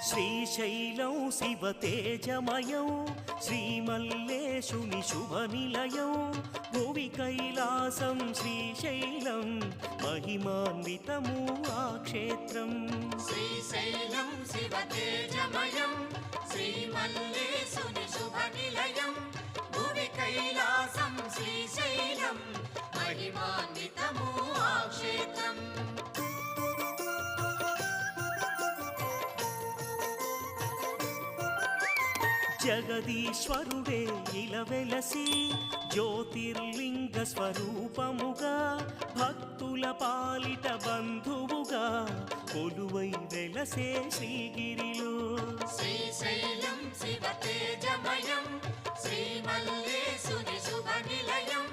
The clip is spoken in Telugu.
శ్రీశైలం శివతేజమయం శ్రీమల్లేశుని శుభనిలయం భువి కైలాసం శ్రీశైలం మహిమాన్వితము ఆ క్షేత్రం. శ్రీశైలం శివతేజమయం శ్రీమల్లేశుని శుభనిలయం భువి కైలాసం శ్రీశైలం మహిమాన్వితము ఆ క్షేత్రం. జగదీశ్వరుడే ఇలవెలసి జ్యోతిర్లింగ స్వరూపముగా భక్తుల పాలిట బంధువుగా కొలువై వెలసే శ్రీగిరిలో. శ్రీశైలం శివతేజమయం శ్రీమల్లేశుని శుభనిలయం